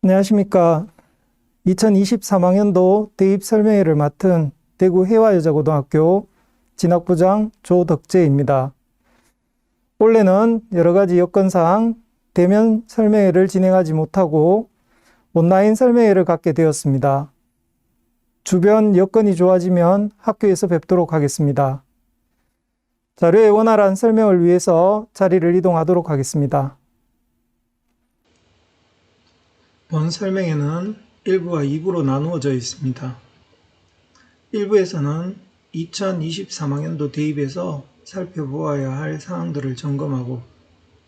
안녕하십니까. 2023학년도 대입 설명회를 맡은 대구 해화여자고등학교 진학부장 조덕재입니다. 올해는 여러 가지 여건상 대면 설명회를 진행하지 못하고 온라인 설명회를 갖게 되었습니다. 주변 여건이 좋아지면 학교에서 뵙도록 하겠습니다. 자료의 원활한 설명을 위해서 자리를 이동하도록 하겠습니다. 본 설명회는 1부와 2부로 나누어져 있습니다. 1부에서는 2023학년도 대입에서 살펴보아야 할 사항들을 점검하고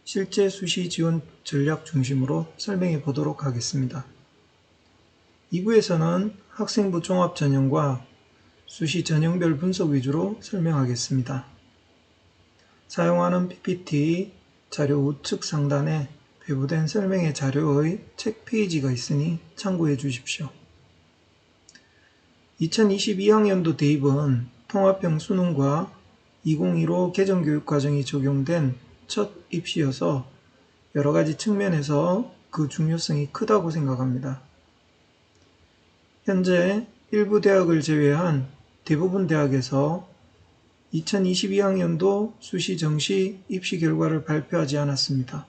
실제 수시 지원 전략 중심으로 설명해 보도록 하겠습니다. 2부에서는 학생부 종합 전형과 수시 전형별 분석 위주로 설명하겠습니다. 사용하는 PPT 자료 우측 상단에 배부된 설명회 자료의 책 페이지가 있으니 참고해 주십시오. 2022학년도 대입은 통합형 수능과 2015 개정교육과정이 적용된 첫 입시여서 여러 가지 측면에서 그 중요성이 크다고 생각합니다. 현재 일부 대학을 제외한 대부분 대학에서 2022학년도 수시 정시 입시 결과를 발표하지 않았습니다.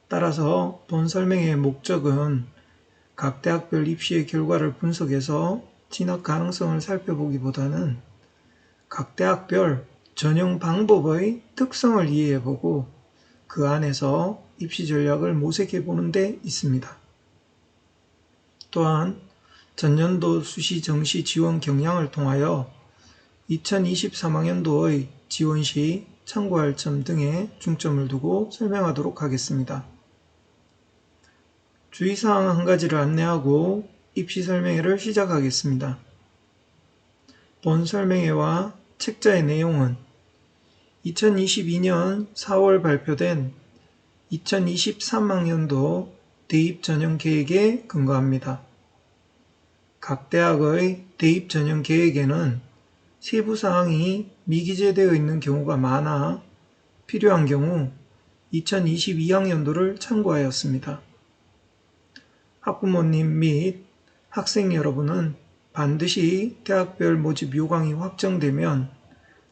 따라서 본 설명회의 목적은 각 대학별 입시의 결과를 분석해서 진학 가능성을 살펴보기보다는 각 대학별 전형 방법의 특성을 이해해보고 그 안에서 입시 전략을 모색해보는 데 있습니다. 또한 전년도 수시 정시 지원 경향을 통하여 2023학년도의 지원 시 참고할 점 등에 중점을 두고 설명하도록 하겠습니다. 주의사항 한 가지를 안내하고 입시 설명회를 시작하겠습니다. 본 설명회와 책자의 내용은 2022년 4월 발표된 2023학년도 대입 전형 계획에 근거합니다. 각 대학의 대입 전형 계획에는 세부 사항이 미기재되어 있는 경우가 많아 필요한 경우 2022학년도를 참고하였습니다. 학부모님 및 학생 여러분은 반드시 대학별 모집 요강이 확정되면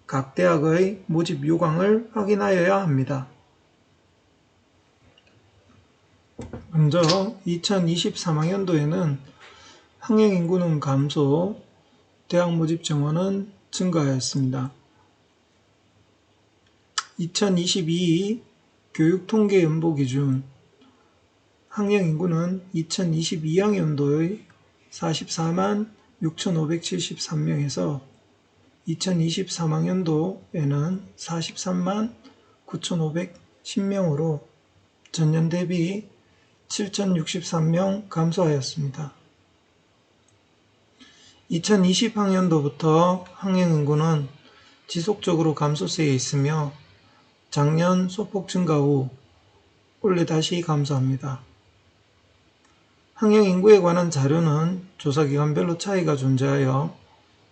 각 대학의 모집 요강을 확인하여야 합니다. 먼저 2023학년도에는 학령인구는 감소, 대학 모집 정원은 증가하였습니다. 2022 교육통계연보 기준 학령인구는 2022학년도의 44만 6,573명에서 2023학년도에는 43만 9,510명으로 전년 대비 7,063명 감소하였습니다. 2020학년도부터 학령인구는 지속적으로 감소세에 있으며 작년 소폭 증가 후 올해 다시 감소합니다. 학령인구에 관한 자료는 조사기관별로 차이가 존재하여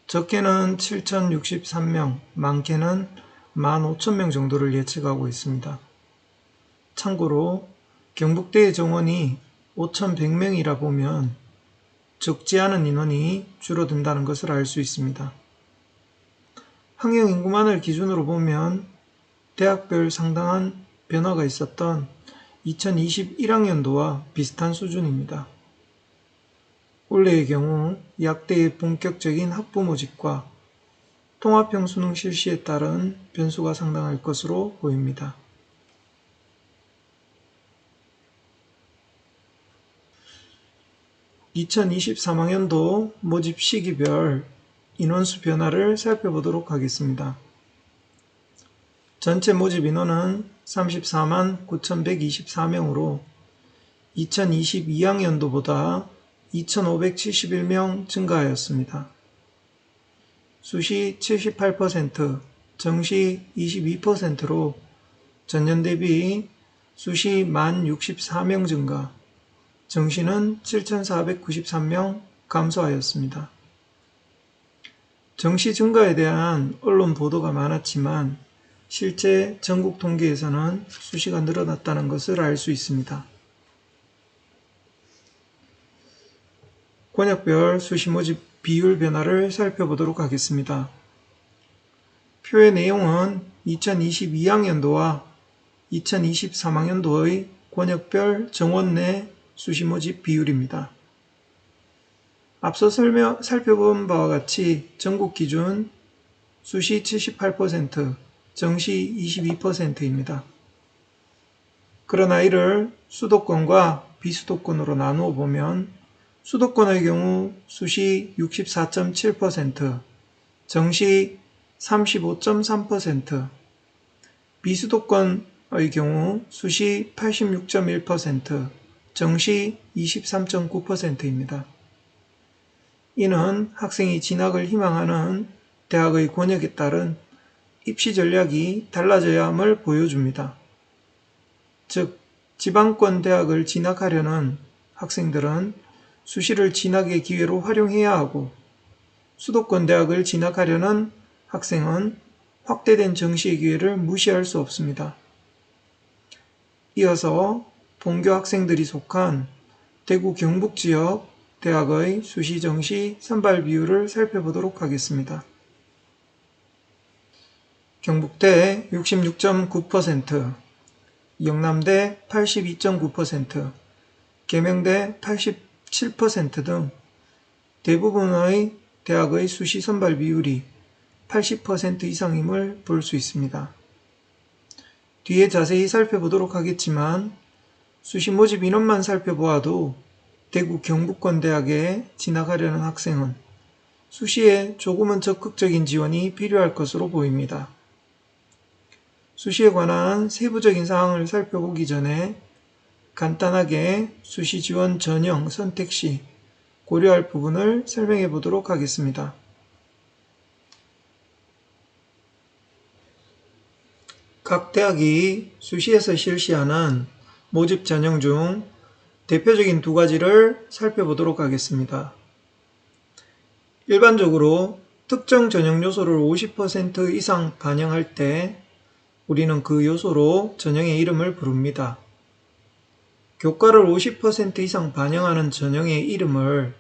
적게는 7,063명, 많게는 15,000명 정도를 예측하고 있습니다. 참고로 경북대의 정원이 5,100명이라 보면 적지 않은 인원이 줄어든다는 것을 알 수 있습니다. 학령인구만을 기준으로 보면 대학별 상당한 변화가 있었던 2021학년도와 비슷한 수준입니다. 올해의 경우 약대의 본격적인 학부 모집과 통합형 수능 실시에 따른 변수가 상당할 것으로 보입니다. (2023학년도) 모집 시기별 인원수 변화를 살펴보도록 하겠습니다. 전체 모집 인원은 34만 9,124명으로 2022학년도보다 2,571명 증가하였습니다. 수시 78%, 정시 22%로 전년 대비 수시 1064명 증가, 정시는 7,493명 감소하였습니다. 정시 증가에 대한 언론 보도가 많았지만 실제 전국 통계에서는 수시가 늘어났다는 것을 알 수 있습니다. 권역별 수시 모집 비율 변화를 살펴보도록 하겠습니다. 표의 내용은 2022학년도와 2023학년도의 권역별 정원 내 수시 모집 비율입니다. 앞서 살펴본 바와 같이 전국 기준 수시 78%, 정시 22%입니다. 그러나 이를 수도권과 비수도권으로 나누어 보면 수도권의 경우 수시 64.7%, 정시 35.3%, 비수도권의 경우 수시 86.1%, 정시 23.9%입니다. 이는 학생이 진학을 희망하는 대학의 권역에 따른 입시 전략이 달라져야 함을 보여줍니다. 즉, 지방권 대학을 진학하려는 학생들은 수시를 진학의 기회로 활용해야 하고, 수도권 대학을 진학하려는 학생은 확대된 정시의 기회를 무시할 수 없습니다. 이어서 본교 학생들이 속한 대구 경북 지역 대학의 수시 정시 선발 비율을 살펴보도록 하겠습니다. 경북대 66.9%, 영남대 82.9%, 계명대 87% 등 대부분의 대학의 수시 선발 비율이 80% 이상임을 볼 수 있습니다. 뒤에 자세히 살펴보도록 하겠지만 수시 모집 인원만 살펴보아도 대구 경북권 대학에 진학하려는 학생은 수시에 조금은 적극적인 지원이 필요할 것으로 보입니다. 수시에 관한 세부적인 사항을 살펴보기 전에 간단하게 수시 지원 전형 선택 시 고려할 부분을 설명해 보도록 하겠습니다. 각 대학이 수시에서 실시하는 모집 전형 중 대표적인 두 가지를 살펴보도록 하겠습니다. 일반적으로 특정 전형 요소를 50% 이상 반영할 때 우리는 그 요소로 전형의 이름을 부릅니다. 교과를 50% 이상 반영하는 전형의 이름을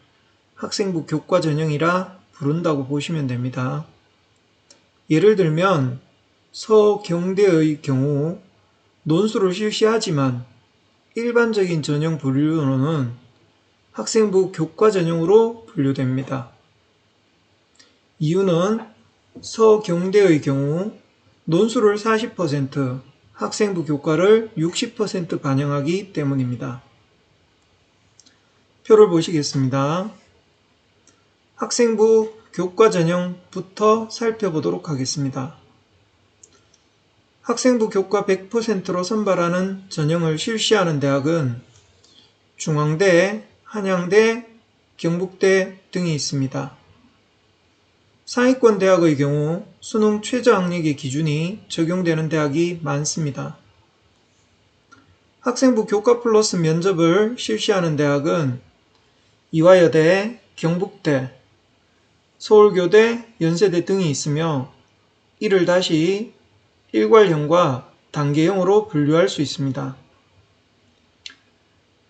학생부 교과 전형이라 부른다고 보시면 됩니다. 예를 들면 서경대의 경우 논술을 실시하지만 일반적인 전형 분류로는 학생부 교과 전형으로 분류됩니다. 이유는 서경대의 경우 논술을 40%, 학생부 교과를 60% 반영하기 때문입니다. 표를 보시겠습니다. 학생부 교과 전형부터 살펴보도록 하겠습니다. 학생부 교과 100%로 선발하는 전형을 실시하는 대학은 중앙대, 한양대, 경북대 등이 있습니다. 상위권 대학의 경우 수능 최저학력의 기준이 적용되는 대학이 많습니다. 학생부 교과 플러스 면접을 실시하는 대학은 이화여대, 경북대, 서울교대, 연세대 등이 있으며 이를 다시 일괄형과 단계형으로 분류할 수 있습니다.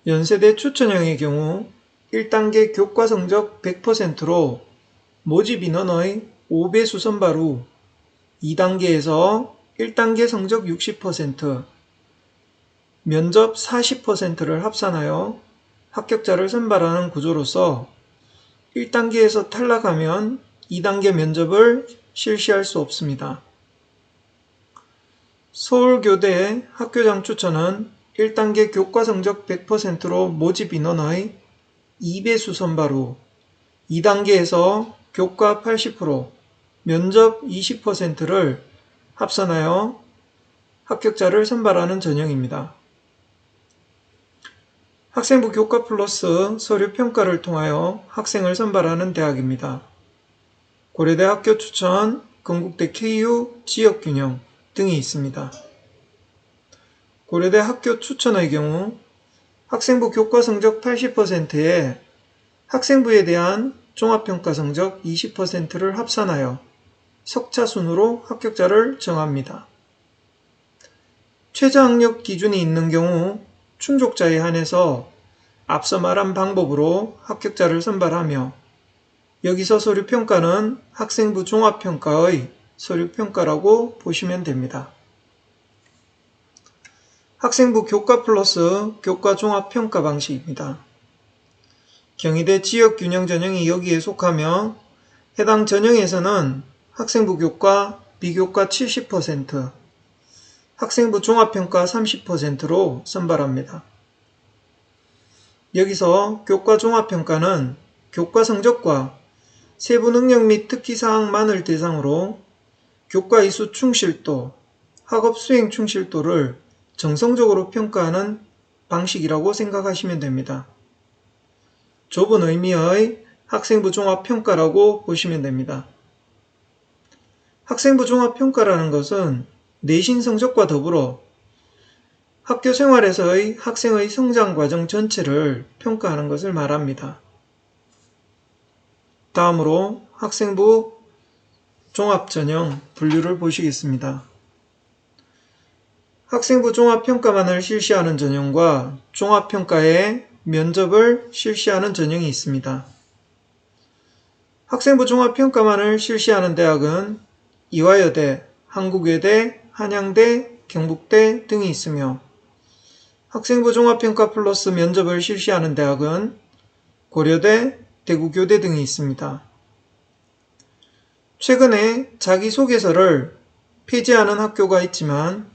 연세대 추천형의 경우 1단계 교과 성적 100%로 모집 인원의 5배수 선발 후 2단계에서 1단계 성적 60%, 면접 40%를 합산하여 합격자를 선발하는 구조로서 1단계에서 탈락하면 2단계 면접을 실시할 수 없습니다. 서울교대 학교장 추천은 1단계 교과 성적 100%로 모집 인원의 2배수 선발 후 2단계에서 교과 80%, 면접 20%를 합산하여 합격자를 선발하는 전형입니다. 학생부 교과 플러스 서류 평가를 통하여 학생을 선발하는 대학입니다. 고려대 학교 추천, 건국대 KU 지역균형 등이 있습니다. 고려대 학교 추천의 경우 학생부 교과 성적 80%에 학생부에 대한 종합평가 성적 20%를 합산하여 석차 순으로 합격자를 정합니다. 최저학력 기준이 있는 경우 충족자에 한해서 앞서 말한 방법으로 합격자를 선발하며 여기서 서류평가는 학생부 종합평가의 서류평가라고 보시면 됩니다. 학생부 교과 플러스 교과 종합평가 방식입니다. 경희대 지역균형 전형이 여기에 속하며 해당 전형에서는 학생부 교과, 비교과 70%, 학생부 종합평가 30%로 선발합니다. 여기서 교과 종합평가는 교과 성적과 세부 능력 및 특기사항만을 대상으로 교과 이수 충실도, 학업 수행 충실도를 정성적으로 평가하는 방식이라고 생각하시면 됩니다. 좁은 의미의 학생부 종합평가라고 보시면 됩니다. 학생부 종합평가라는 것은 내신 성적과 더불어 학교 생활에서의 학생의 성장 과정 전체를 평가하는 것을 말합니다. 다음으로 학생부 종합전형 분류를 보시겠습니다. 학생부 종합평가만을 실시하는 전형과 종합평가에 면접을 실시하는 전형이 있습니다. 학생부 종합평가만을 실시하는 대학은 이화여대, 한국외대, 한양대, 경북대 등이 있으며 학생부 종합평가 플러스 면접을 실시하는 대학은 고려대, 대구교대 등이 있습니다. 최근에 자기소개서를 폐지하는 학교가 있지만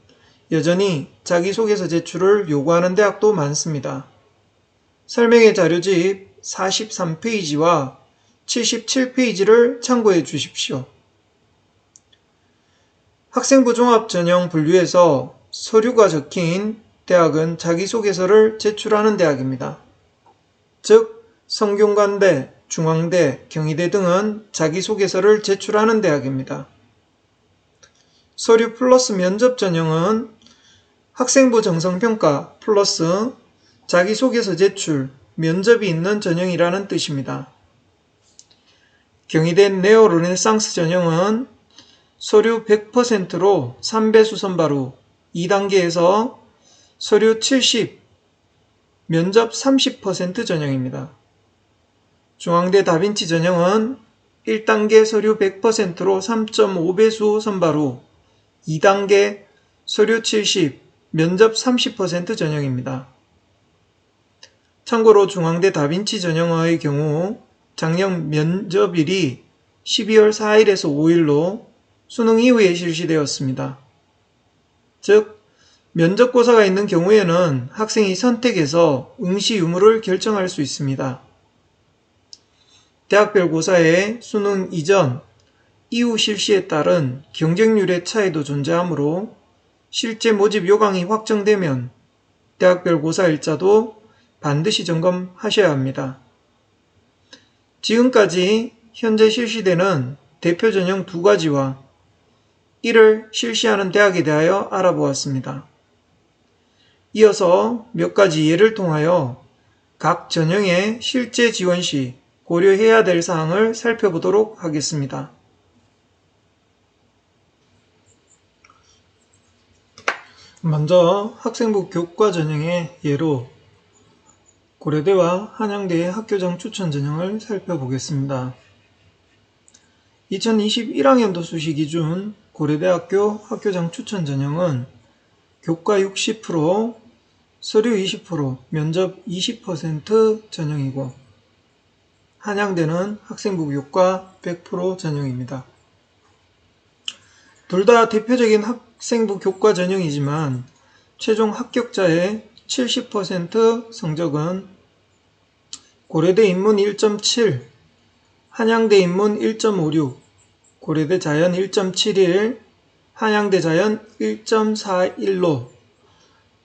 여전히 자기소개서 제출을 요구하는 대학도 많습니다. 설명의 자료집 43페이지와 77페이지를 참고해 주십시오. 학생부 종합 전형 분류에서 서류가 적힌 대학은 자기소개서를 제출하는 대학입니다. 즉, 성균관대, 중앙대, 경희대 등은 자기소개서를 제출하는 대학입니다. 서류 플러스 면접 전형은 학생부 정성평가 플러스 자기소개서 제출, 면접이 있는 전형이라는 뜻입니다. 경희대 네오르네상스 전형은 서류 100%로 3배수 선발 후 2단계에서 서류 70, 면접 30% 전형입니다. 중앙대 다빈치 전형은 1단계 서류 100%로 3.5배수 선발 후 2단계 서류 70, 면접 30% 전형입니다. 참고로 중앙대 다빈치 전형의 경우 작년 면접일이 12월 4일에서 5일로 수능 이후에 실시되었습니다. 즉, 면접고사가 있는 경우에는 학생이 선택해서 응시 유무를 결정할 수 있습니다. 대학별 고사의 수능 이전, 이후 실시에 따른 경쟁률의 차이도 존재하므로 실제 모집 요강이 확정되면 대학별 고사 일자도 반드시 점검하셔야 합니다. 지금까지 현재 실시되는 대표 전형 2가지와 이를 실시하는 대학에 대하여 알아보았습니다. 이어서 몇 가지 예를 통하여 각 전형의 실제 지원 시 고려해야 될 사항을 살펴보도록 하겠습니다. 먼저 학생부 교과 전형의 예로 고려대와 한양대의 학교장 추천 전형을 살펴보겠습니다. 2021학년도 수시 기준 고려대학교 학교장 추천 전형은 교과 60%, 서류 20%, 면접 20% 전형이고 한양대는 학생부 교과 100% 전형입니다. 둘 다 대표적인 학생부 교과 전형이지만 최종 합격자의 70% 성적은 고려대 인문 1.7, 한양대 인문 1.56, 고려대 자연 1.71, 한양대 자연 1.41로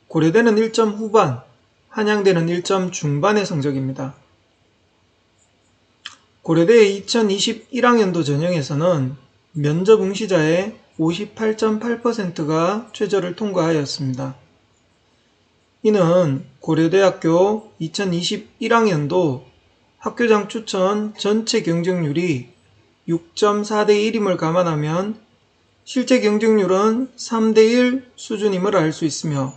고려대는 1점 후반, 한양대는 1점 중반의 성적입니다. 고려대의 2021학년도 전형에서는 면접 응시자의 58.8%가 최저를 통과하였습니다. 이는 고려대학교 2021학년도 학교장 추천 전체 경쟁률이 6.4대 1임을 감안하면 실제 경쟁률은 3대 1 수준임을 알 수 있으며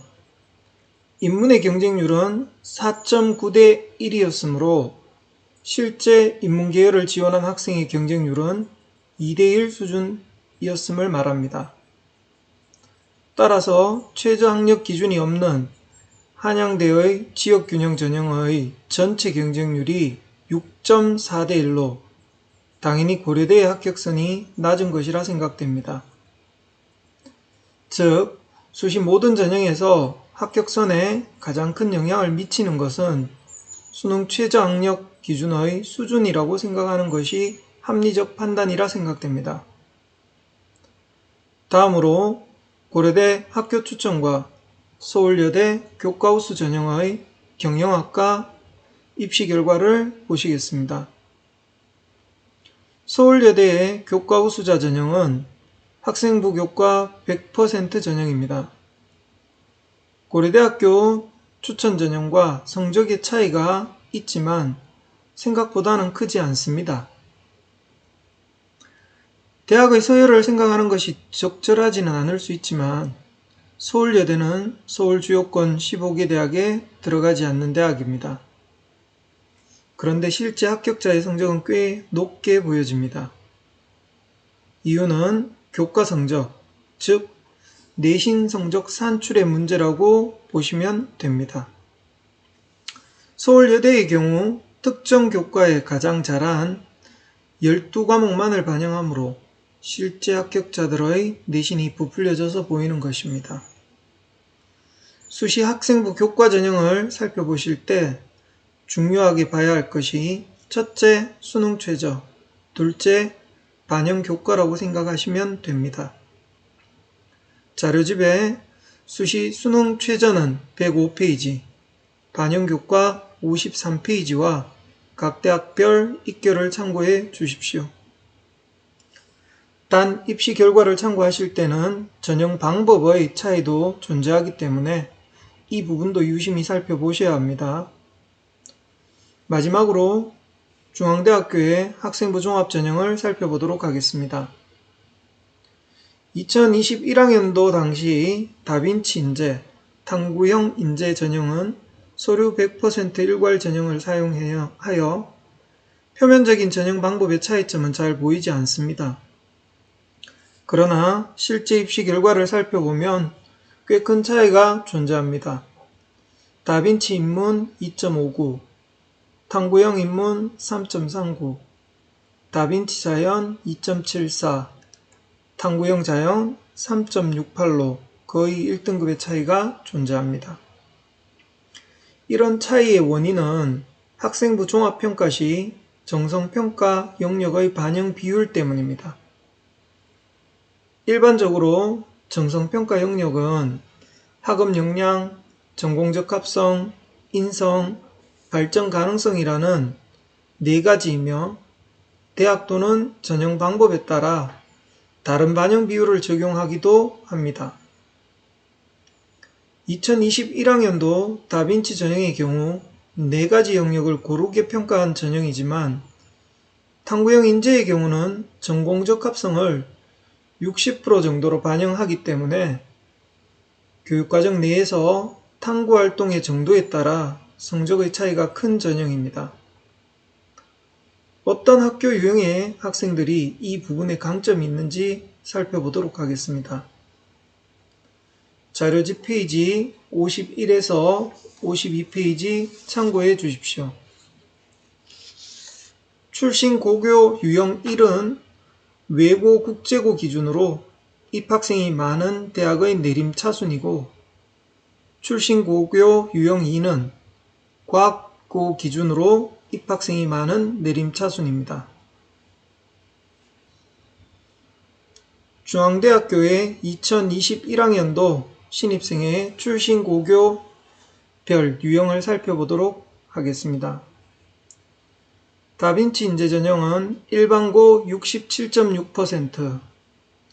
인문의 경쟁률은 4.9대 1이었으므로 실제 인문계열을 지원한 학생의 경쟁률은 2대1 수준이었음을 말합니다. 따라서 최저학력 기준이 없는 한양대의 지역균형 전형의 전체 경쟁률이 6.4대1로 당연히 고려대의 합격선이 낮은 것이라 생각됩니다. 즉, 수시 모든 전형에서 합격선에 가장 큰 영향을 미치는 것은 수능 최저학력 기준의 수준이라고 생각하는 것이 합리적 판단이라 생각됩니다. 다음으로 고려대 학교 추천과 서울여대 교과우수 전형의 경영학과 입시 결과를 보시겠습니다. 서울여대의 교과우수자 전형은 학생부 교과 100% 전형입니다. 고려대학교 추천 전형과 성적의 차이가 있지만 생각보다는 크지 않습니다. 대학의 서열을 생각하는 것이 적절하지는 않을 수 있지만 서울여대는 서울 주요권 15개 대학에 들어가지 않는 대학입니다. 그런데 실제 합격자의 성적은 꽤 높게 보여집니다. 이유는 교과 성적, 즉 내신 성적 산출의 문제라고 보시면 됩니다. 서울여대의 경우 특정 교과에 가장 잘한 12과목만을 반영하므로 실제 합격자들의 내신이 부풀려져서 보이는 것입니다. 수시 학생부 교과 전형을 살펴보실 때 중요하게 봐야 할 것이 첫째, 수능 최저, 둘째, 반영 교과라고 생각하시면 됩니다. 자료집에 수시 수능 최저는 105페이지, 반영 교과 53페이지와 각 대학별 입결을 참고해 주십시오. 단 입시 결과를 참고하실 때는 전형 방법의 차이도 존재하기 때문에 이 부분도 유심히 살펴보셔야 합니다. 마지막으로 중앙대학교의 학생부 종합전형을 살펴보도록 하겠습니다. 2021학년도 당시 다빈치 인재, 탐구형 인재 전형은 서류 100% 일괄 전형을 사용하여 표면적인 전형 방법의 차이점은 잘 보이지 않습니다. 그러나 실제 입시 결과를 살펴보면 꽤 큰 차이가 존재합니다. 다빈치 인문 2.59, 탐구형 인문 3.39, 다빈치 자연 2.74, 탐구형 자연 3.68로 거의 1등급의 차이가 존재합니다. 이런 차이의 원인은 학생부 종합평가 시 정성평가 영역의 반영 비율 때문입니다. 일반적으로 정성평가 영역은 학업 역량, 전공적합성, 인성, 발전 가능성이라는 4가지이며 대학 또는 전형 방법에 따라 다른 반영 비율을 적용하기도 합니다. 2021학년도 다빈치 전형의 경우 4가지 영역을 고르게 평가한 전형이지만 탐구형 인재의 경우는 전공적 합성을 60% 정도로 반영하기 때문에 교육과정 내에서 탐구활동의 정도에 따라 성적의 차이가 큰 전형입니다. 어떤 학교 유형의 학생들이 이 부분에 강점이 있는지 살펴보도록 하겠습니다. 자료집 페이지 51에서 52페이지 참고해 주십시오. 출신 고교 유형 1은 외고 국제고 기준으로 입학생이 많은 대학의 내림차순이고 출신 고교 유형 2는 과학고 기준으로 입학생이 많은 내림차순입니다. 중앙대학교의 2021학년도 신입생의 출신 고교별 유형을 살펴보도록 하겠습니다. 다빈치 인재 전형은 일반고 67.6%,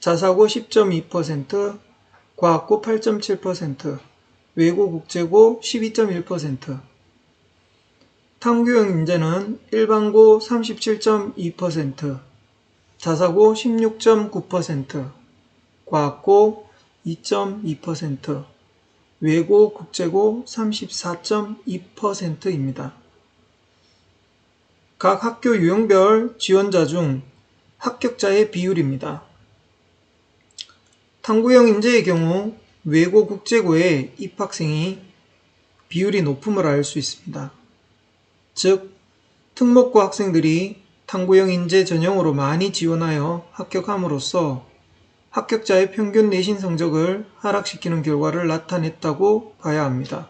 자사고 10.2%, 과학고 8.7%, 외고 국제고 12.1%, 탐구형 인재는 일반고 37.2%, 자사고 16.9%, 과학고 2.2%, 외고, 국제고 34.2%입니다. 각 학교 유형별 지원자 중 합격자의 비율입니다. 탐구형 인재의 경우 외고, 국제고의 입학생이 비율이 높음을 알 수 있습니다. 즉, 특목고 학생들이 탐구형 인재 전형으로 많이 지원하여 합격함으로써 합격자의 평균 내신 성적을 하락시키는 결과를 나타냈다고 봐야 합니다.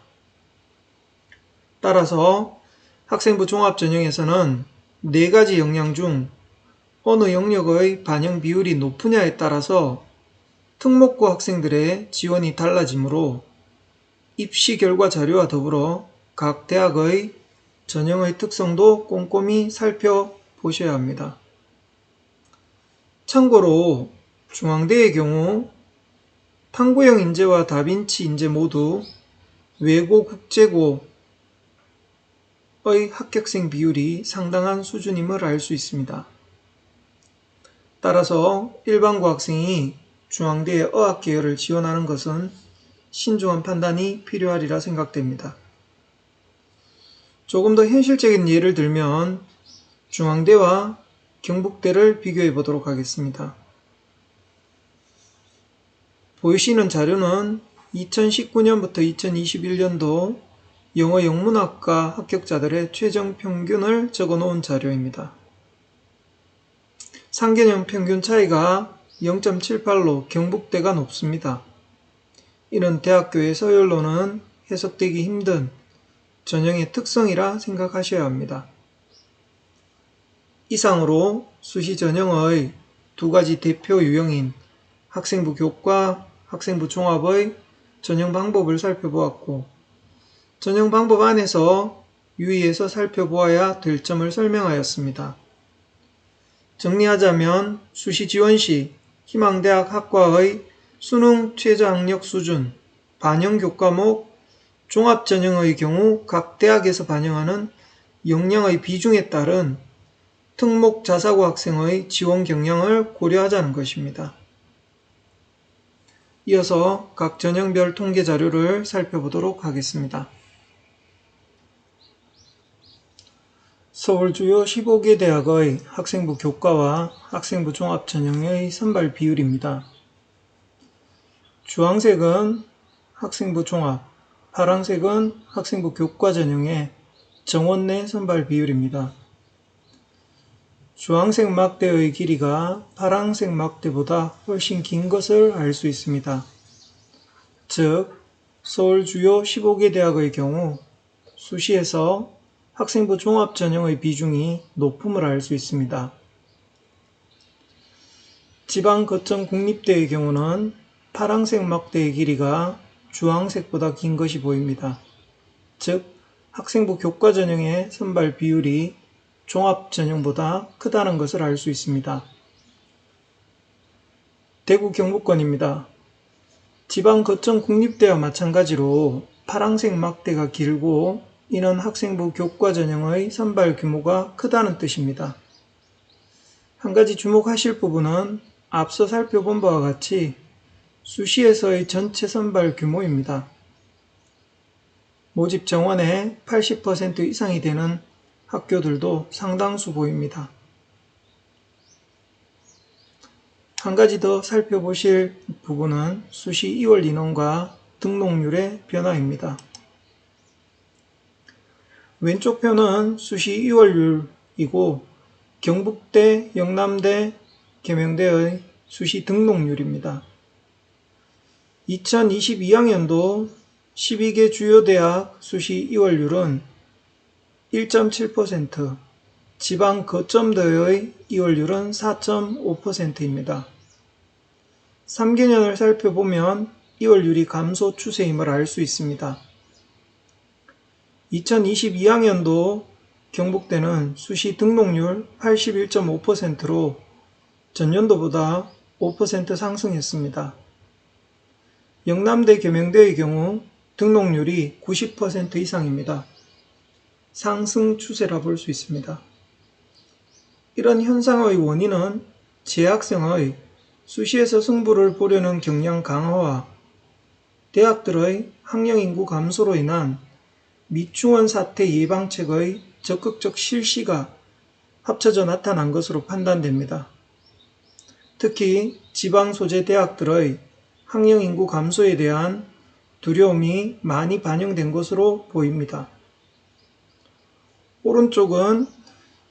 따라서 학생부 종합전형에서는 4가지 역량 중 어느 영역의 반영 비율이 높으냐에 따라서 특목고 학생들의 지원이 달라지므로 입시 결과 자료와 더불어 각 대학의 전형의 특성도 꼼꼼히 살펴보셔야 합니다. 참고로 중앙대의 경우 탐구형 인재와 다빈치 인재 모두 외고, 국제고의 합격생 비율이 상당한 수준임을 알 수 있습니다. 따라서 일반고 학생이 중앙대의 어학계열을 지원하는 것은 신중한 판단이 필요하리라 생각됩니다. 조금 더 현실적인 예를 들면 중앙대와 경북대를 비교해 보도록 하겠습니다. 보이시는 자료는 2019년부터 2021년도 영어 영문학과 합격자들의 최종 평균을 적어 놓은 자료입니다. 상견형 평균 차이가 0.78로 경북대가 높습니다. 이는 대학교의 서열로는 해석되기 힘든 전형의 특성이라 생각하셔야 합니다. 이상으로 수시 전형의 2가지 대표 유형인 학생부 교과, 학생부 종합의 전형 방법을 살펴보았고, 전형 방법 안에서 유의해서 살펴보아야 될 점을 설명하였습니다. 정리하자면 수시 지원 시 희망대학 학과의 수능 최저학력 수준, 반영 교과목, 종합전형의 경우 각 대학에서 반영하는 역량의 비중에 따른 특목 자사고 학생의 지원 경향을 고려하자는 것입니다. 이어서 각 전형별 통계 자료를 살펴보도록 하겠습니다. 서울 주요 15개 대학의 학생부 교과와 학생부 종합 전형의 선발 비율입니다. 주황색은 학생부 종합, 파란색은 학생부 교과 전형의 정원 내 선발 비율입니다. 주황색 막대의 길이가 파란색 막대보다 훨씬 긴 것을 알 수 있습니다. 즉, 서울 주요 15개 대학의 경우 수시에서 학생부 종합 전형의 비중이 높음을 알 수 있습니다. 지방 거점 국립대의 경우는 파란색 막대의 길이가 주황색보다 긴 것이 보입니다. 즉, 학생부 교과 전형의 선발 비율이 종합 전형보다 크다는 것을 알 수 있습니다. 대구 경북권입니다. 지방 거점 국립대와 마찬가지로 파란색 막대가 길고 이는 학생부 교과 전형의 선발 규모가 크다는 뜻입니다. 한 가지 주목하실 부분은 앞서 살펴본 바와 같이 수시에서의 전체 선발 규모입니다. 모집 정원의 80% 이상이 되는 학교들도 상당수 보입니다. 한 가지 더 살펴보실 부분은 수시 2월 인원과 등록률의 변화입니다. 왼쪽 표는 수시 2월률이고 경북대, 영남대, 계명대의 수시 등록률입니다. 2022학년도 12개 주요 대학 수시 2월률은 1.7%, 지방 거점대의 2월률은 4.5%입니다. 3개년을 살펴보면 2월률이 감소 추세임을 알 수 있습니다. 2022학년도 경북대는 수시 등록률 81.5%로 전년도보다 5% 상승했습니다. 영남대, 계명대의 경우 등록률이 90% 이상입니다. 상승 추세라 볼 수 있습니다. 이런 현상의 원인은 재학생의 수시에서 승부를 보려는 경향 강화와 대학들의 학령인구 감소로 인한 미충원 사태 예방책의 적극적 실시가 합쳐져 나타난 것으로 판단됩니다. 특히 지방 소재 대학들의 학령인구 감소에 대한 두려움이 많이 반영된 것으로 보입니다. 오른쪽은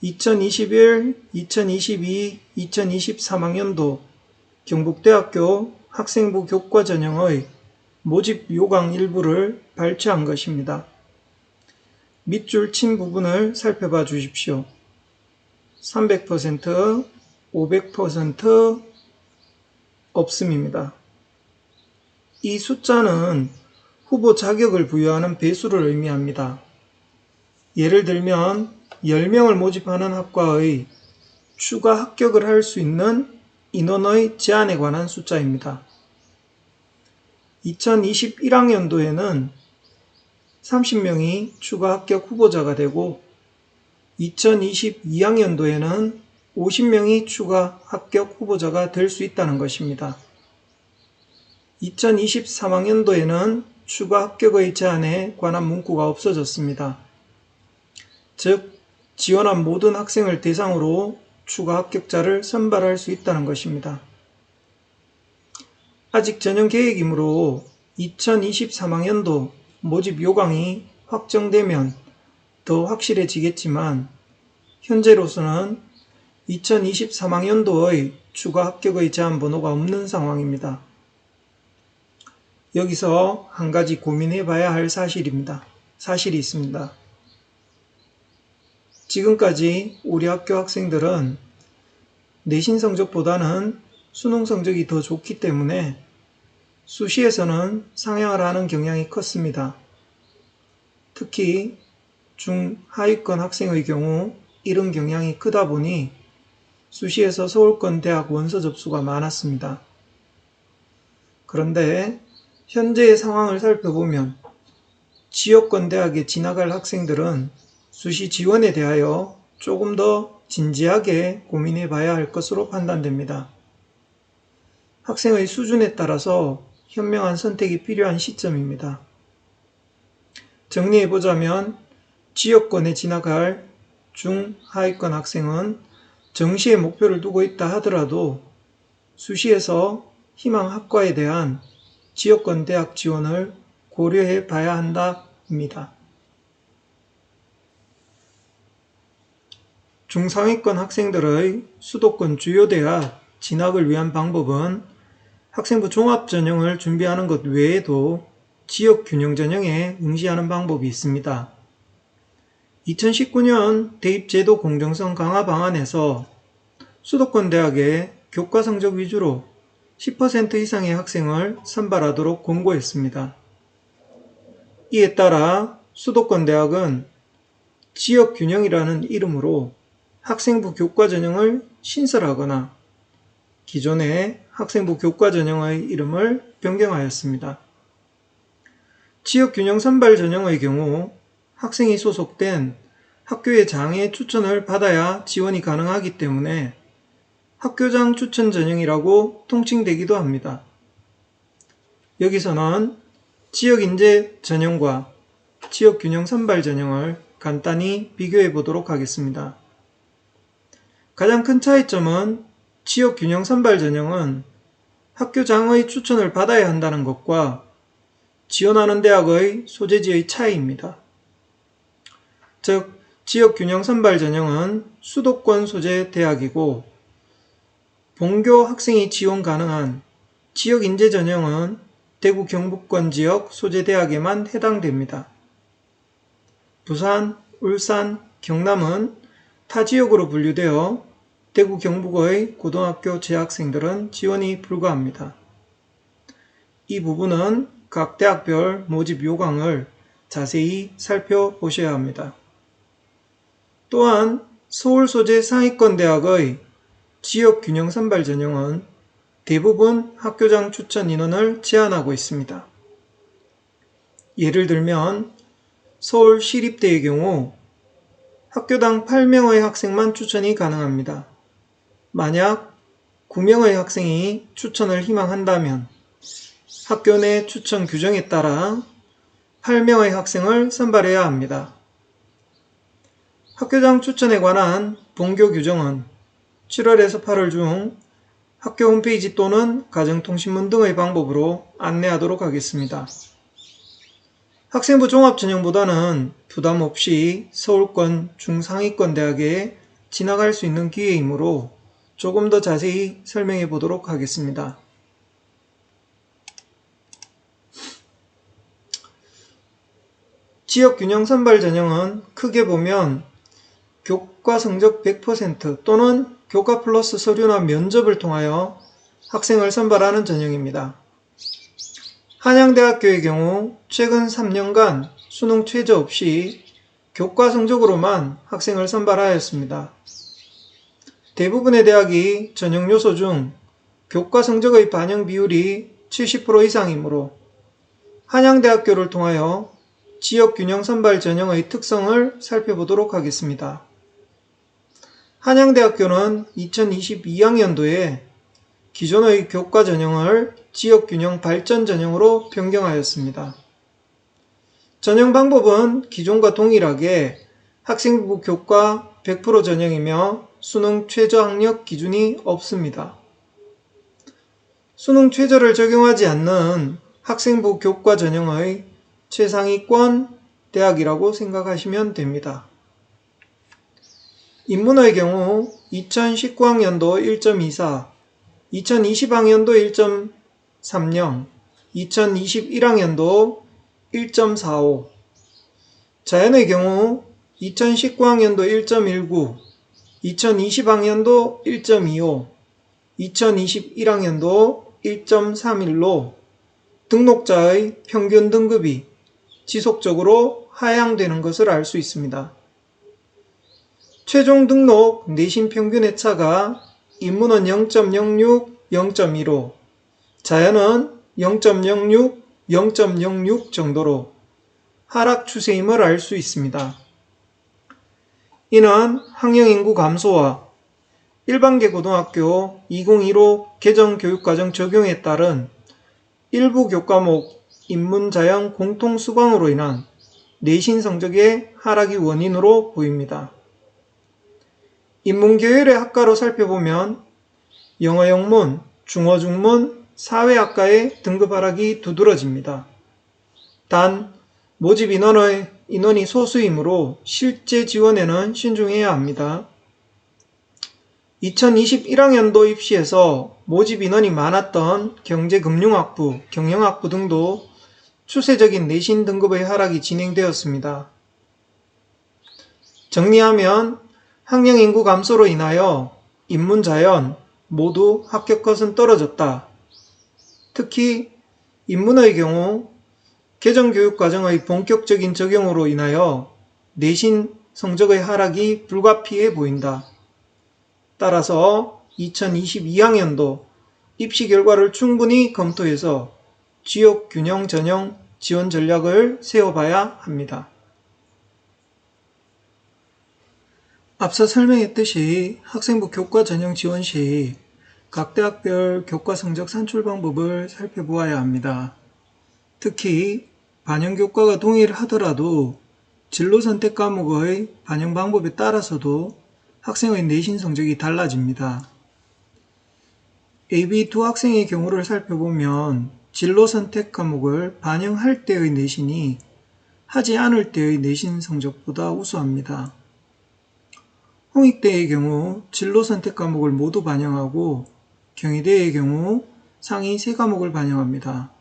2021, 2022, 2023학년도 경북대학교 학생부 교과 전형의 모집 요강 일부를 발췌한 것입니다. 밑줄 친 부분을 살펴봐 주십시오. 300%, 500% 없음입니다. 이 숫자는 후보 자격을 부여하는 배수를 의미합니다. 예를 들면 10명을 모집하는 학과의 추가 합격을 할 수 있는 인원의 제한에 관한 숫자입니다. 2021학년도에는 30명이 추가 합격 후보자가 되고 2022학년도에는 50명이 추가 합격 후보자가 될 수 있다는 것입니다. 2023학년도에는 추가 합격의 제한에 관한 문구가 없어졌습니다. 즉, 지원한 모든 학생을 대상으로 추가 합격자를 선발할 수 있다는 것입니다. 아직 전형 계획이므로 2023학년도 모집 요강이 확정되면 더 확실해지겠지만 현재로서는 2023학년도의 추가 합격의 제한 번호가 없는 상황입니다. 여기서 한 가지 고민해 봐야 할 사실이 있습니다. 지금까지 우리 학교 학생들은 내신 성적보다는 수능 성적이 더 좋기 때문에 수시에서는 상향을 하는 경향이 컸습니다. 특히 중하위권 학생의 경우 이런 경향이 크다 보니 수시에서 서울권 대학 원서 접수가 많았습니다. 그런데 현재의 상황을 살펴보면 지역권 대학에 진학할 학생들은 수시 지원에 대하여 조금 더 진지하게 고민해 봐야 할 것으로 판단됩니다. 학생의 수준에 따라서 현명한 선택이 필요한 시점입니다. 정리해보자면 지역권에 진학할 중하위권 학생은 정시에 목표를 두고 있다 하더라도 수시에서 희망 학과에 대한 지역권 대학 지원을 고려해 봐야 한답니다. 중상위권 학생들의 수도권 주요 대학 진학을 위한 방법은 학생부 종합 전형을 준비하는 것 외에도 지역 균형 전형에 응시하는 방법이 있습니다. 2019년 대입제도 공정성 강화 방안에서 수도권 대학의 교과 성적 위주로 10% 이상의 학생을 선발하도록 권고했습니다. 이에 따라 수도권 대학은 지역 균형이라는 이름으로 학생부 교과 전형을 신설하거나 기존의 학생부 교과 전형의 이름을 변경하였습니다. 지역 균형 선발 전형의 경우 학생이 소속된 학교의 장의 추천을 받아야 지원이 가능하기 때문에 학교장 추천 전형이라고 통칭되기도 합니다. 여기서는 지역 인재 전형과 지역 균형 선발 전형을 간단히 비교해 보도록 하겠습니다. 가장 큰 차이점은 지역 균형 선발 전형은 학교장의 추천을 받아야 한다는 것과 지원하는 대학의 소재지의 차이입니다. 즉, 지역 균형 선발 전형은 수도권 소재 대학이고 본교 학생이 지원 가능한 지역 인재 전형은 대구 경북권 지역 소재 대학에만 해당됩니다. 부산, 울산, 경남은 타 지역으로 분류되어 대구 경북의 고등학교 재학생들은 지원이 불가합니다. 이 부분은 각 대학별 모집 요강을 자세히 살펴보셔야 합니다. 또한 서울 소재 상위권 대학의 지역 균형 선발 전형은 대부분 학교장 추천 인원을 제한하고 있습니다. 예를 들면 서울 시립대의 경우 학교당 8명의 학생만 추천이 가능합니다. 만약 9명의 학생이 추천을 희망한다면 학교 내 추천 규정에 따라 8명의 학생을 선발해야 합니다. 학교장 추천에 관한 본교 규정은 7월에서 8월 중 학교 홈페이지 또는 가정통신문 등의 방법으로 안내하도록 하겠습니다. 학생부 종합전형보다는 부담 없이 서울권 중상위권 대학에 진학할 수 있는 기회이므로 조금 더 자세히 설명해 보도록 하겠습니다. 지역균형 선발 전형은 크게 보면 교과 성적 100% 또는 교과 플러스 서류나 면접을 통하여 학생을 선발하는 전형입니다. 한양대학교의 경우 최근 3년간 수능 최저 없이 교과 성적으로만 학생을 선발하였습니다. 대부분의 대학이 전형 요소 중 교과 성적의 반영 비율이 70% 이상이므로 한양대학교를 통하여 지역균형 선발 전형의 특성을 살펴보도록 하겠습니다. 한양대학교는 2022학년도에 기존의 교과 전형을 지역균형 발전 전형으로 변경하였습니다. 전형 방법은 기존과 동일하게 학생부 교과 100% 전형이며 수능 최저 학력 기준이 없습니다. 수능 최저를 적용하지 않는 학생부 교과 전형의 최상위권 대학이라고 생각하시면 됩니다. 인문의 경우 2019학년도 1.24, 2020학년도 1.30, 2021학년도 1.45, 자연의 경우 2019학년도 1.19, 2020학년도 1.25, 2021학년도 1.31로 등록자의 평균 등급이 지속적으로 하향되는 것을 알 수 있습니다. 최종 등록 내신 평균의 차가 인문은 0.06, 0.15, 자연은 0.06, 0.06 정도로 하락 추세임을 알 수 있습니다. 이는 학령인구 감소와 일반계 고등학교 2015 개정교육과정 적용에 따른 일부 교과목 인문자연 공통수강으로 인한 내신 성적의 하락이 원인으로 보입니다. 인문계열의 학과로 살펴보면 영어 영문, 중어 중문, 사회학과의 등급 하락이 두드러집니다. 단 모집 인원이 소수이므로 실제 지원에는 신중해야 합니다. 2021학년도 입시에서 모집 인원이 많았던 경제금융학부, 경영학부 등도 추세적인 내신 등급의 하락이 진행되었습니다. 정리하면 학령인구 감소로 인하여 인문자연 모두 합격컷은 떨어졌다. 특히 인문의 경우 개정교육과정의 본격적인 적용으로 인하여 내신 성적의 하락이 불가피해 보인다. 따라서 2022학년도 입시 결과를 충분히 검토해서 지역균형 전형 지원 전략을 세워봐야 합니다. 앞서 설명했듯이 학생부 교과 전형 지원 시 각 대학별 교과 성적 산출 방법을 살펴보아야 합니다. 특히 반영 교과가 동일하더라도 진로 선택 과목의 반영 방법에 따라서도 학생의 내신 성적이 달라집니다. AB 두 학생의 경우를 살펴보면 진로 선택 과목을 반영할 때의 내신이 하지 않을 때의 내신 성적보다 우수합니다. 홍익대의 경우 진로 선택 과목을 모두 반영하고 경희대의 경우 상위 3과목을 반영합니다.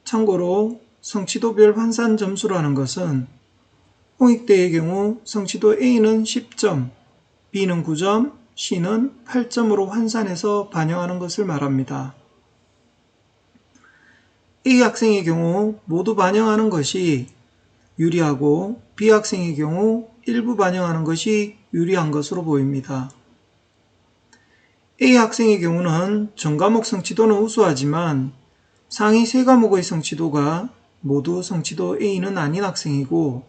참고로 성취도별 환산 점수라는 것은 홍익대의 경우 성취도 A는 10점, B는 9점, C는 8점으로 환산해서 반영하는 것을 말합니다. A 학생의 경우 모두 반영하는 것이 유리하고 B 학생의 경우 일부 반영하는 것이 유리한 것으로 보입니다. A 학생의 경우는 전과목 성취도는 우수하지만 상위 3과목의 성취도가 모두 성취도 A는 아닌 학생이고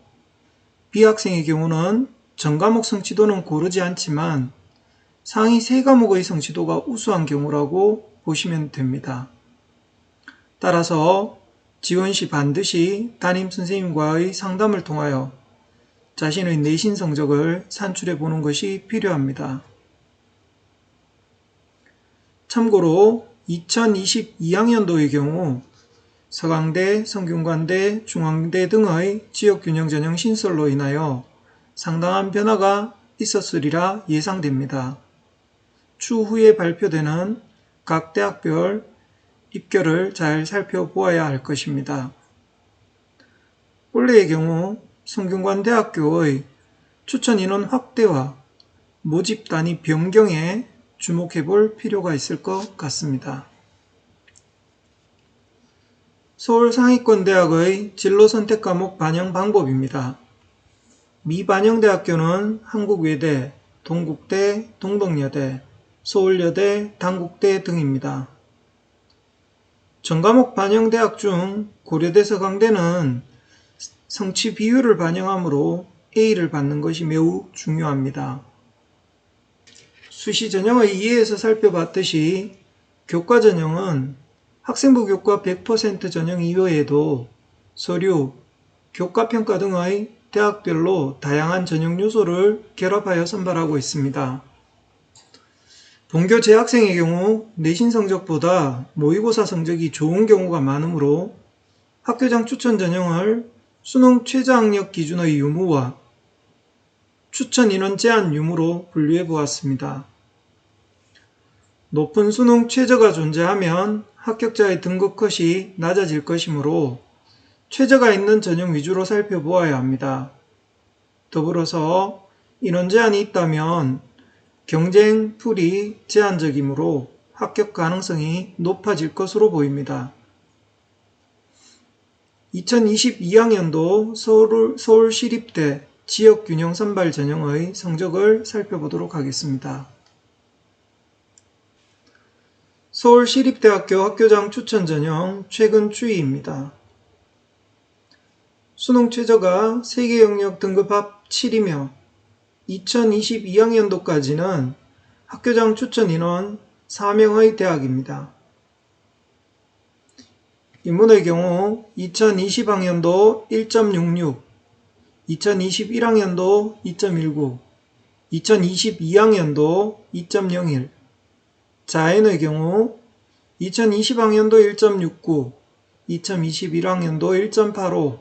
B 학생의 경우는 전과목 성취도는 고르지 않지만 상위 3과목의 성취도가 우수한 경우라고 보시면 됩니다. 따라서 지원 시 반드시 담임선생님과의 상담을 통하여 자신의 내신 성적을 산출해 보는 것이 필요합니다. 참고로 2022학년도의 경우 서강대, 성균관대, 중앙대 등의 지역균형 전형 신설로 인하여 상당한 변화가 있었으리라 예상됩니다. 추후에 발표되는 각 대학별 입결을 잘 살펴보아야 할 것입니다. 올해의 경우 성균관대학교의 추천 인원 확대와 모집 단위 변경에 주목해 볼 필요가 있을 것 같습니다. 서울 상위권 대학의 진로 선택 과목 반영 방법입니다. 미반영대학교는 한국외대, 동국대, 동덕여대, 서울여대, 단국대 등입니다. 전과목 반영 대학 중 고려대 서강대는 성취 비율을 반영하므로 A를 받는 것이 매우 중요합니다. 수시 전형의 이해에서 살펴봤듯이 교과 전형은 학생부 교과 100% 전형 이외에도 서류, 교과 평가 등의 대학별로 다양한 전형 요소를 결합하여 선발하고 있습니다. 본교 재학생의 경우 내신 성적보다 모의고사 성적이 좋은 경우가 많으므로 학교장 추천 전형을 수능 최저학력 기준의 유무와 추천 인원 제한 유무로 분류해 보았습니다. 높은 수능 최저가 존재하면 합격자의 등급 컷이 낮아질 것이므로 최저가 있는 전형 위주로 살펴보아야 합니다. 더불어서 인원 제한이 있다면 경쟁 풀이 제한적이므로 합격 가능성이 높아질 것으로 보입니다. 2022학년도 서울시립대 지역균형 선발 전형의 성적을 살펴보도록 하겠습니다. 서울시립대학교 학교장 추천 전형 최근 추이입니다. 수능 최저가 세계 영역 등급 합 7이며 2022학년도까지는 학교장 추천 인원 4명의 대학입니다. 인문의 경우 2020학년도 1.66, 2021학년도 2.19, 2022학년도 2.01, 자연의 경우 2020학년도 1.69, 2021학년도 1.85,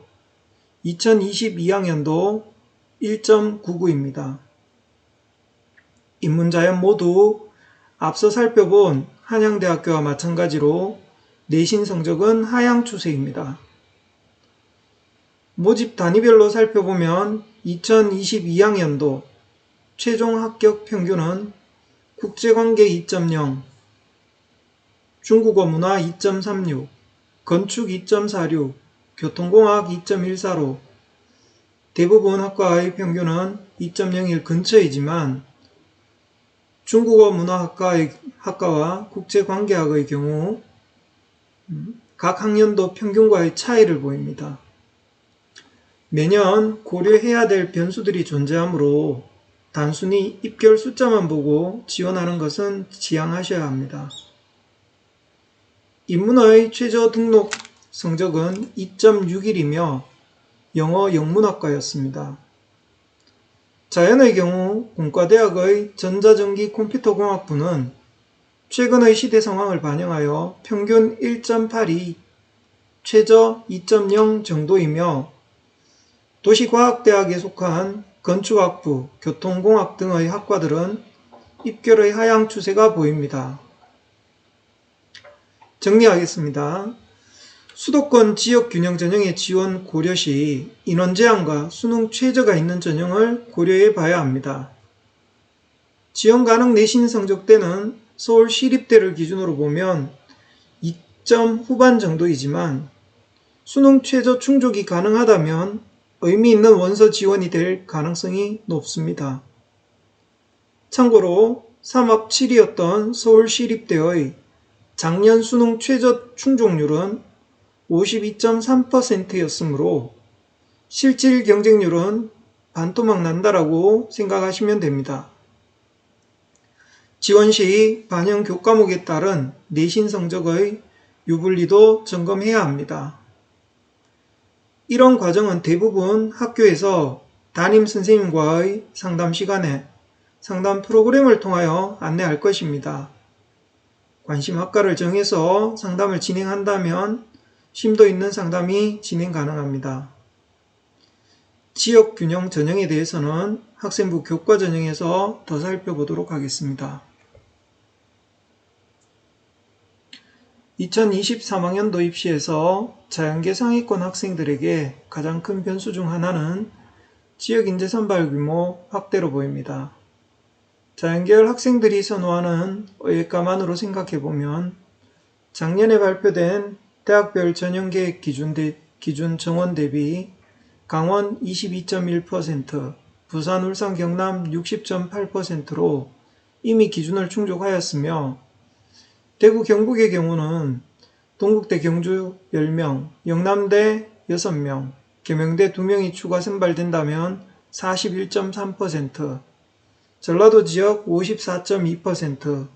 2022학년도 1.99입니다. 인문자연 모두 앞서 살펴본 한양대학교와 마찬가지로 내신 성적은 하향 추세입니다. 모집 단위별로 살펴보면 2022학년도 최종 합격 평균은 국제관계 2.0, 중국어 문화 2.36, 건축 2.46, 교통공학 2.14로 대부분 학과의 평균은 2.01 근처이지만 중국어 문화학과와 국제관계학의 경우 각 학년도 평균과의 차이를 보입니다. 매년 고려해야 될 변수들이 존재하므로 단순히 입결 숫자만 보고 지원하는 것은 지양하셔야 합니다. 인문의 최저 등록 성적은 2.61이며 영어 영문학과였습니다. 자연의 경우 공과대학의 전자전기 컴퓨터공학부는 최근의 시대 상황을 반영하여 평균 1.82, 최저 2.0 정도이며 도시과학대학에 속한 건축학부, 교통공학 등의 학과들은 입결의 하향 추세가 보입니다. 정리하겠습니다. 수도권 지역균형 전형의 지원 고려 시 인원 제한과 수능 최저가 있는 전형을 고려해 봐야 합니다. 지원 가능 내신 성적대는 서울시립대를 기준으로 보면 2점 후반 정도이지만 수능 최저 충족이 가능하다면 의미 있는 원서 지원이 될 가능성이 높습니다. 참고로 3합 7이었던 서울시립대의 작년 수능 최저 충족률은 52.3%였으므로 실질 경쟁률은 반토막 난다라고 생각하시면 됩니다. 지원 시 반영 교과목에 따른 내신 성적의 유불리도 점검해야 합니다. 이런 과정은 대부분 학교에서 담임 선생님과의 상담 시간에 상담 프로그램을 통하여 안내할 것입니다. 관심 학과를 정해서 상담을 진행한다면 심도 있는 상담이 진행 가능합니다. 지역 균형 전형에 대해서는 학생부 교과 전형에서 더 살펴보도록 하겠습니다. 2023학년도 입시에서 자연계 상위권 학생들에게 가장 큰 변수 중 하나는 지역인재 선발 규모 확대로 보입니다. 자연계열 학생들이 선호하는 의예과만으로 생각해보면 작년에 발표된 대학별 전형계획 기준 정원 대비 강원 22.1%, 부산, 울산, 경남 60.8%로 이미 기준을 충족하였으며 대구, 경북의 경우는 동국대 경주 10명, 영남대 6명, 계명대 2명이 추가 선발된다면 41.3%, 전라도 지역 54.2%,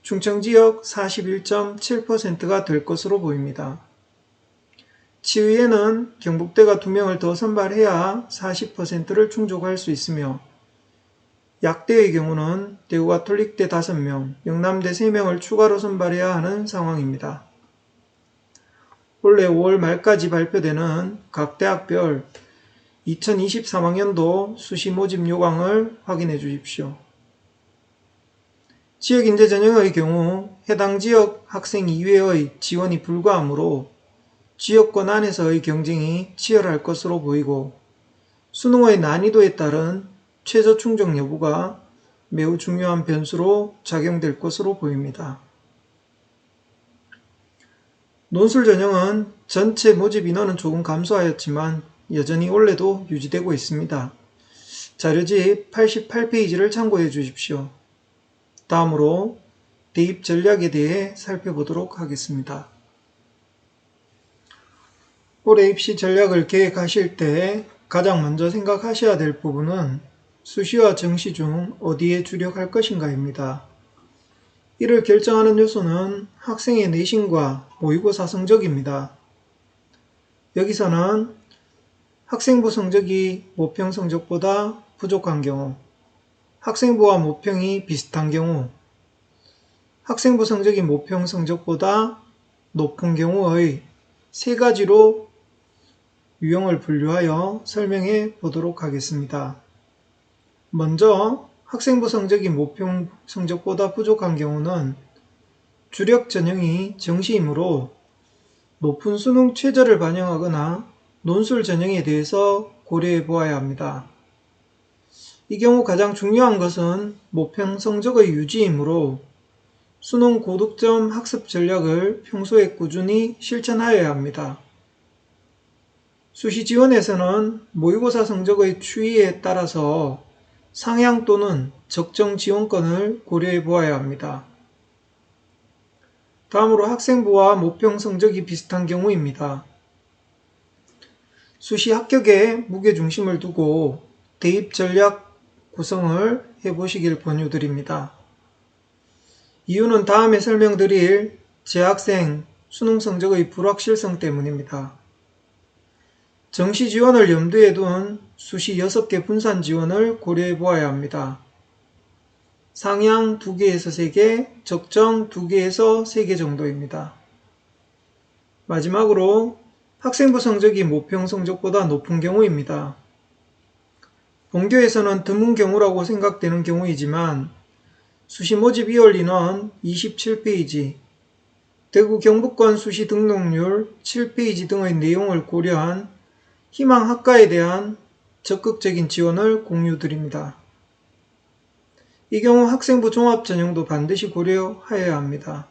충청 지역 41.7%가 될 것으로 보입니다. 치의에는 경북대가 2명을 더 선발해야 40%를 충족할 수 있으며 약대의 경우는 대구가톨릭대 5명, 영남대 3명을 추가로 선발해야 하는 상황입니다. 올해 5월 말까지 발표되는 각 대학별 2023학년도 수시 모집 요강을 확인해 주십시오. 지역인재 전형의 경우 해당 지역 학생 이외의 지원이 불가하므로 지역권 안에서의 경쟁이 치열할 것으로 보이고 수능의 난이도에 따른 최저 충족 여부가 매우 중요한 변수로 작용될 것으로 보입니다. 논술 전형은 전체 모집 인원은 조금 감소하였지만 여전히 올해도 유지되고 있습니다. 자료집 88페이지를 참고해 주십시오. 다음으로 대입 전략에 대해 살펴보도록 하겠습니다. 올해 입시 전략을 계획하실 때 가장 먼저 생각하셔야 될 부분은 수시와 정시 중 어디에 주력할 것인가입니다. 이를 결정하는 요소는 학생의 내신과 모의고사 성적입니다. 여기서는 학생부 성적이 모평 성적보다 부족한 경우, 학생부와 모평이 비슷한 경우, 학생부 성적이 모평 성적보다 높은 경우의 세 가지로 유형을 분류하여 설명해 보도록 하겠습니다. 먼저 학생부 성적이 모평 성적보다 부족한 경우는 주력 전형이 정시이므로 높은 수능 최저를 반영하거나 논술 전형에 대해서 고려해 보아야 합니다. 이 경우 가장 중요한 것은 모평 성적의 유지이므로 수능 고득점 학습 전략을 평소에 꾸준히 실천하여야 합니다. 수시 지원에서는 모의고사 성적의 추이에 따라서 상향 또는 적정 지원권을 고려해 보아야 합니다. 다음으로 학생부와 모평 성적이 비슷한 경우입니다. 수시 합격에 무게중심을 두고 대입 전략 구성을 해보시길 권유드립니다. 이유는 다음에 설명드릴 재학생 수능 성적의 불확실성 때문입니다. 정시 지원을 염두에 둔 수시 6개 분산 지원을 고려해 보아야 합니다. 상향 2개에서 3개, 적정 2개에서 3개 정도입니다. 마지막으로 학생부 성적이 모평 성적보다 높은 경우입니다. 본교에서는 드문 경우라고 생각되는 경우이지만 수시 모집 2월 인원 27페이지, 대구 경북권 수시 등록률 7페이지 등의 내용을 고려한 희망 학과에 대한 적극적인 지원을 공유드립니다. 이 경우 학생부 종합 전형도 반드시 고려하여야 합니다.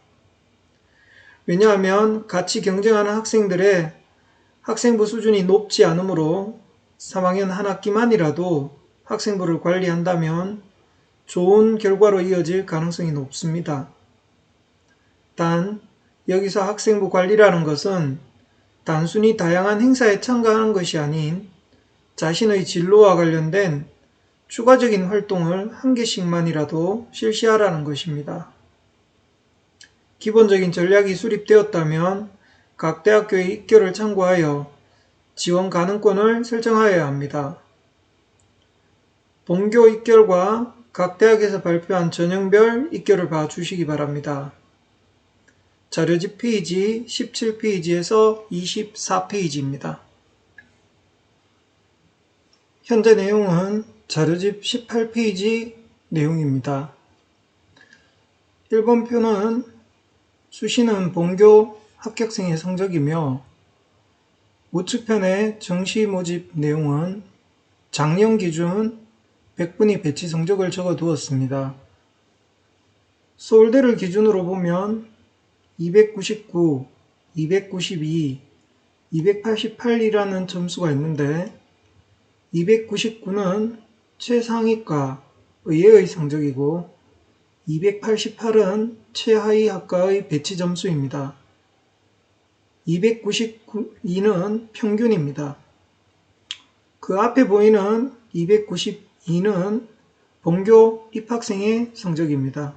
왜냐하면 같이 경쟁하는 학생들의 학생부 수준이 높지 않으므로 3학년 한 학기만이라도 학생부를 관리한다면 좋은 결과로 이어질 가능성이 높습니다. 단, 여기서 학생부 관리라는 것은 단순히 다양한 행사에 참가하는 것이 아닌 자신의 진로와 관련된 추가적인 활동을 한 개씩만이라도 실시하라는 것입니다. 기본적인 전략이 수립되었다면 각 대학교의 입결을 참고하여 지원 가능권을 설정하여야 합니다. 본교 입결과 각 대학에서 발표한 전형별 입결을 봐주시기 바랍니다. 자료집 페이지 17페이지에서 24페이지입니다. 현재 내용은 자료집 18페이지 내용입니다. 1번표는 수시는 본교 합격생의 성적이며 우측편의 정시 모집 내용은 작년 기준 100분위 배치 성적을 적어 두었습니다. 서울대를 기준으로 보면 299, 292, 288이라는 점수가 있는데 299는 최상위과 의예의 성적이고 288은 최하위 학과의 배치 점수입니다. 292는 평균입니다. 그 앞에 보이는 292는 본교 입학생의 성적입니다.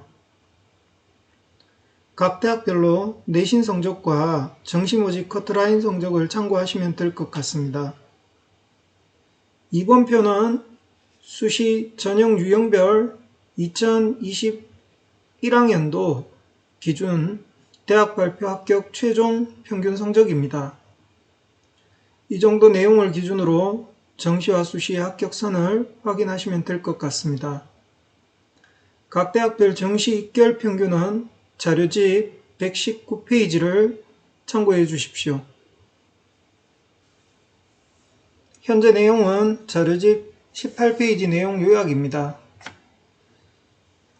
각 대학별로 내신 성적과 정시 모집 커트라인 성적을 참고하시면 될 것 같습니다. 이번 표는 수시 전형 유형별 2021학년도 기준 대학 발표 합격 최종 평균 성적입니다. 이 정도 내용을 기준으로 정시와 수시의 합격선을 확인하시면 될 것 같습니다. 각 대학별 정시 입결 평균은 자료집 119페이지를 참고해 주십시오. 현재 내용은 자료집 18페이지 내용 요약입니다.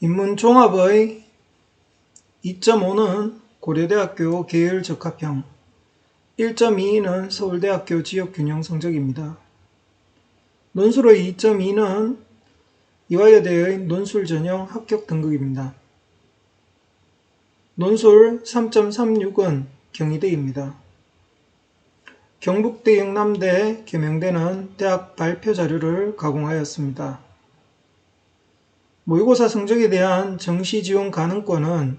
인문 종합의 2.5는 고려대학교 계열 적합형, 1.22는 서울대학교 지역균형 성적입니다. 논술의 2.2는 이화여대의 논술 전형 합격 등급입니다. 논술 3.36은 경희대입니다. 경북대, 영남대, 계명대는 대학 발표 자료를 가공하였습니다. 모의고사 성적에 대한 정시 지원 가능권은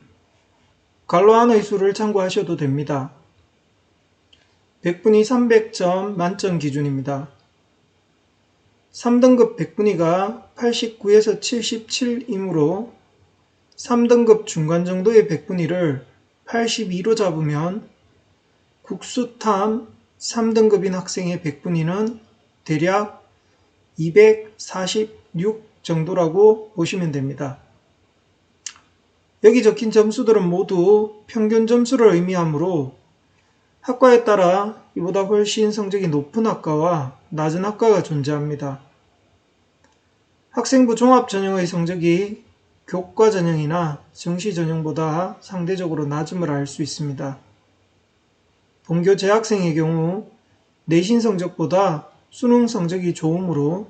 갈로 안의 수를 참고하셔도 됩니다. 100분위 300점 만점 기준입니다. 3등급 100분위가 89에서 77이므로 3등급 중간 정도의 100분위를 82로 잡으면 국수탐 3등급인 학생의 100분위는 대략 246 정도라고 보시면 됩니다. 여기 적힌 점수들은 모두 평균 점수를 의미하므로 학과에 따라 이보다 훨씬 성적이 높은 학과와 낮은 학과가 존재합니다. 학생부 종합 전형의 성적이 교과 전형이나 정시 전형보다 상대적으로 낮음을 알 수 있습니다. 본교 재학생의 경우 내신 성적보다 수능 성적이 좋으므로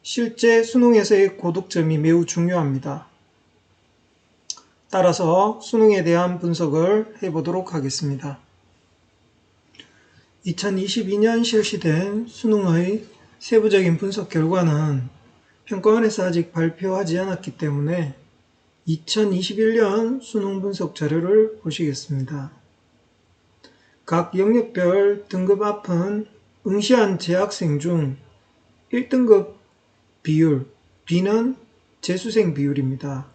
실제 수능에서의 고득점이 매우 중요합니다. 따라서 수능에 대한 분석을 해보도록 하겠습니다. 2022년 실시된 수능의 세부적인 분석 결과는 평가원에서 아직 발표하지 않았기 때문에 2021년 수능 분석 자료를 보시겠습니다. 각 영역별 등급 앞은 응시한 재학생 중 1등급 비율, B는 재수생 비율입니다.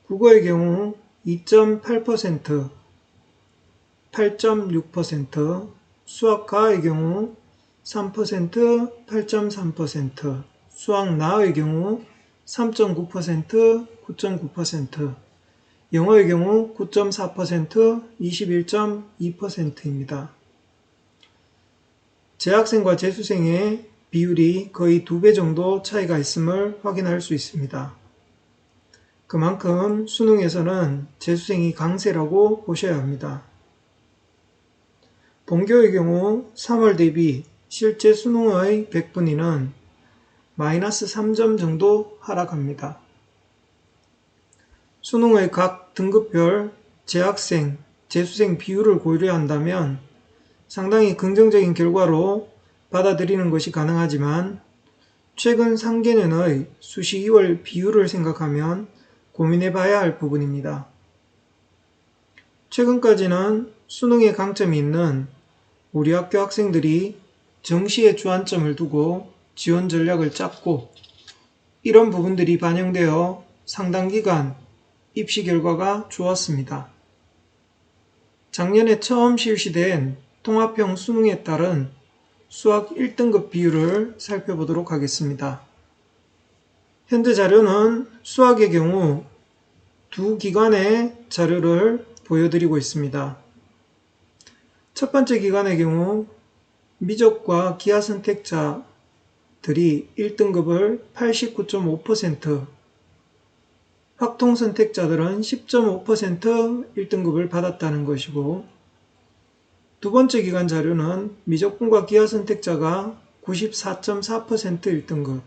국어의 경우 2.8%, 8.6%, 수학과의 경우 3%, 8.3%, 수학나의 경우 3.9%, 9.9%, 영어의 경우 9.4%, 21.2%입니다. 재학생과 재수생의 비율이 거의 2배 정도 차이가 있음을 확인할 수 있습니다. 그만큼 수능에서는 재수생이 강세라고 보셔야 합니다. 본교의 경우 3월 대비 실제 수능의 100분위는 마이너스 3점 정도 하락합니다. 수능의 각 등급별 재학생, 재수생 비율을 고려한다면 상당히 긍정적인 결과로 받아들이는 것이 가능하지만 최근 3개년의 수시 2월 비율을 생각하면 고민해 봐야 할 부분입니다. 최근까지는 수능에 강점이 있는 우리 학교 학생들이 정시에 주안점을 두고 지원 전략을 짰고, 이런 부분들이 반영되어 상당 기간 입시 결과가 좋았습니다. 작년에 처음 실시된 통합형 수능에 따른 수학 1등급 비율을 살펴보도록 하겠습니다. 현재 자료는 수학의 경우 두 기관의 자료를 보여드리고 있습니다. 첫 번째 기관의 경우 미적과 기하 선택자들이 1등급을 89.5%, 확통 선택자들은 10.5% 1등급을 받았다는 것이고, 두 번째 기관 자료는 미적분과 기하 선택자가 94.4% 1등급,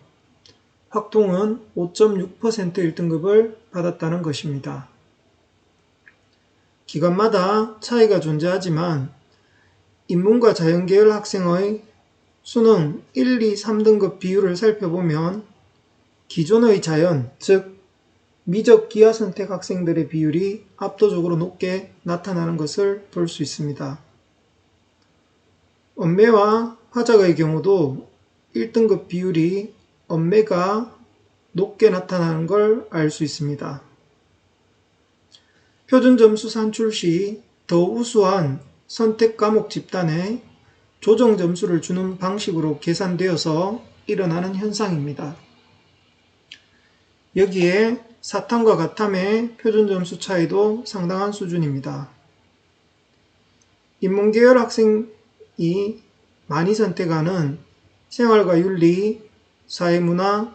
확통은 5.6% 1등급을 받았다는 것입니다. 기관마다 차이가 존재하지만 인문과 자연계열 학생의 수능 1, 2, 3등급 비율을 살펴보면 기존의 자연, 즉 미적 기하 선택 학생들의 비율이 압도적으로 높게 나타나는 것을 볼 수 있습니다. 언매와 화작의 경우도 1등급 비율이 언매가 높게 나타나는 걸 알 수 있습니다. 표준 점수 산출 시 더 우수한 선택 과목 집단에 조정 점수를 주는 방식으로 계산되어서 일어나는 현상입니다. 여기에 사탐과 가탐의 표준 점수 차이도 상당한 수준입니다. 인문계열 학생이 많이 선택하는 생활과 윤리, 사회문화,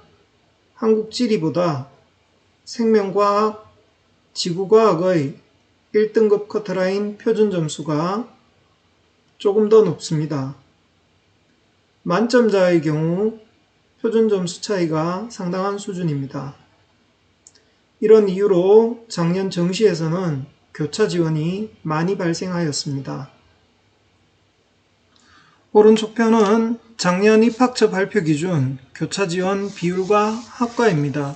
한국지리보다 생명과학, 지구과학의 1등급 커트라인 표준 점수가 조금 더 높습니다. 만점자의 경우 표준 점수 차이가 상당한 수준입니다. 이런 이유로 작년 정시에서는 교차 지원이 많이 발생하였습니다. 오른쪽 편은 작년 입학처 발표 기준 교차 지원 비율과 학과입니다.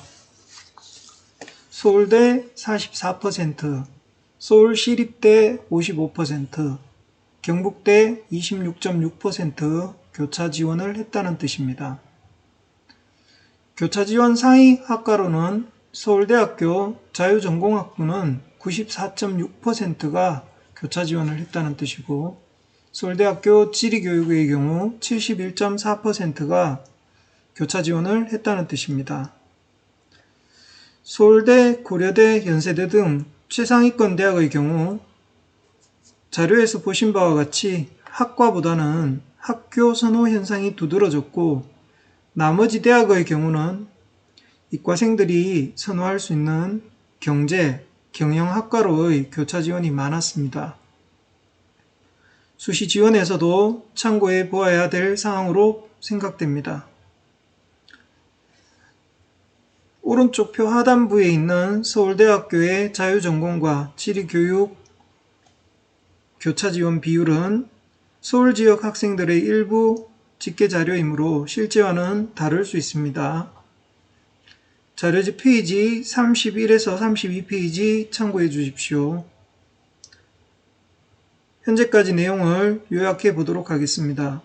서울대 44%, 서울시립대 55%, 경북대 26.6% 교차 지원을 했다는 뜻입니다. 교차 지원 상위 학과로는 서울대학교 자유전공학부는 94.6%가 교차 지원을 했다는 뜻이고, 서울대학교 지리교육의 경우 71.4%가 교차 지원을 했다는 뜻입니다. 서울대, 고려대, 연세대 등 최상위권 대학의 경우 자료에서 보신 바와 같이 학과보다는 학교 선호 현상이 두드러졌고, 나머지 대학의 경우는 이과생들이 선호할 수 있는 경제, 경영학과로의 교차 지원이 많았습니다. 수시 지원에서도 참고해 보아야 될 사항으로 생각됩니다. 오른쪽 표 하단부에 있는 서울대학교의 자유전공과 지리교육 교차 지원 비율은 서울 지역 학생들의 일부 집계 자료이므로 실제와는 다를 수 있습니다. 자료지 페이지 31에서 32페이지 참고해 주십시오. 현재까지 내용을 요약해 보도록 하겠습니다.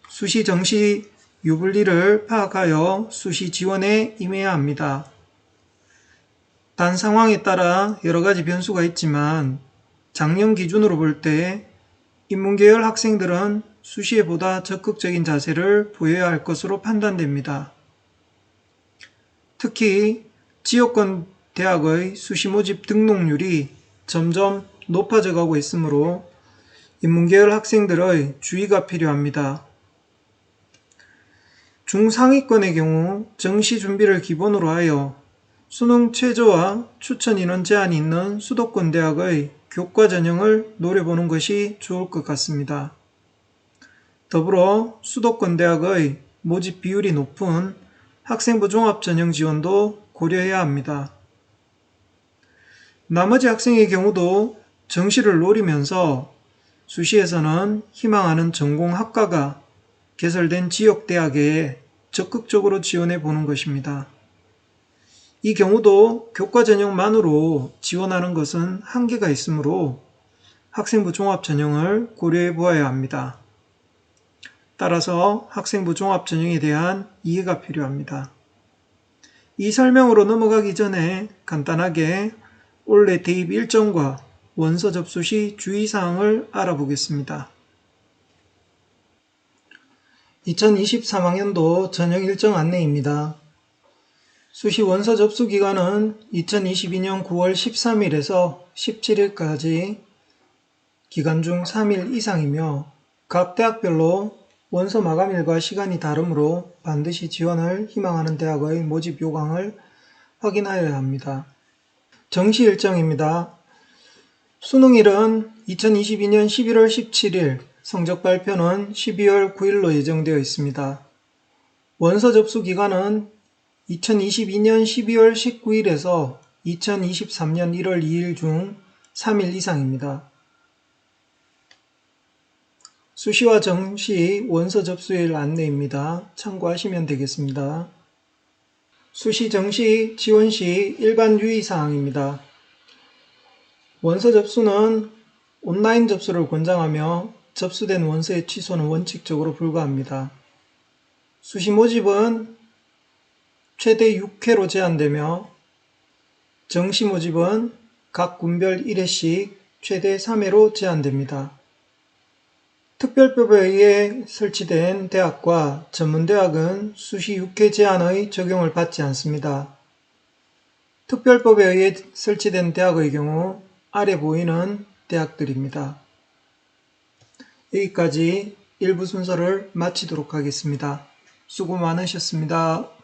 수시 정시 유불리를 파악하여 수시 지원에 임해야 합니다. 단 상황에 따라 여러 가지 변수가 있지만 작년 기준으로 볼 때 인문계열 학생들은 수시에 보다 적극적인 자세를 보여야 할 것으로 판단됩니다. 특히 지역권 대학의 수시 모집 등록률이 점점 높아져 가고 있으므로 인문계열 학생들의 주의가 필요합니다. 중상위권의 경우 정시 준비를 기본으로 하여 수능 최저와 추천 인원 제한이 있는 수도권 대학의 교과 전형을 노려보는 것이 좋을 것 같습니다. 더불어 수도권 대학의 모집 비율이 높은 학생부 종합 전형 지원도 고려해야 합니다. 나머지 학생의 경우도 정시를 노리면서 수시에서는 희망하는 전공학과가 개설된 지역대학에 적극적으로 지원해 보는 것입니다. 이 경우도 교과 전형만으로 지원하는 것은 한계가 있으므로 학생부 종합 전형을 고려해 보아야 합니다. 따라서 학생부 종합 전형에 대한 이해가 필요합니다. 이 설명으로 넘어가기 전에 간단하게 올해 대입 일정과 원서 접수 시 주의사항을 알아보겠습니다. 2023학년도 전형 일정 안내입니다. 수시 원서 접수 기간은 2022년 9월 13일에서 17일까지 기간 중 3일 이상이며 각 대학별로 원서 마감일과 시간이 다르므로 반드시 지원을 희망하는 대학의 모집 요강을 확인하여야 합니다. 정시 일정입니다. 수능일은 2022년 11월 17일, 성적 발표는 12월 9일로 예정되어 있습니다. 원서 접수 기간은 2022년 12월 19일에서 2023년 1월 2일 중 3일 이상입니다. 수시와 정시 원서 접수일 안내입니다. 참고하시면 되겠습니다. 수시 정시 지원 시 일반 유의사항입니다. 원서 접수는 온라인 접수를 권장하며 접수된 원서의 취소는 원칙적으로 불가합니다. 수시 모집은 최대 6회로 제한되며 정시 모집은 각 군별 1회씩 최대 3회로 제한됩니다. 특별법에 의해 설치된 대학과 전문대학은 수시 6회 제한의 적용을 받지 않습니다. 특별법에 의해 설치된 대학의 경우 아래 보이는 대학들입니다. 여기까지 1부 순서를 마치도록 하겠습니다. 수고 많으셨습니다.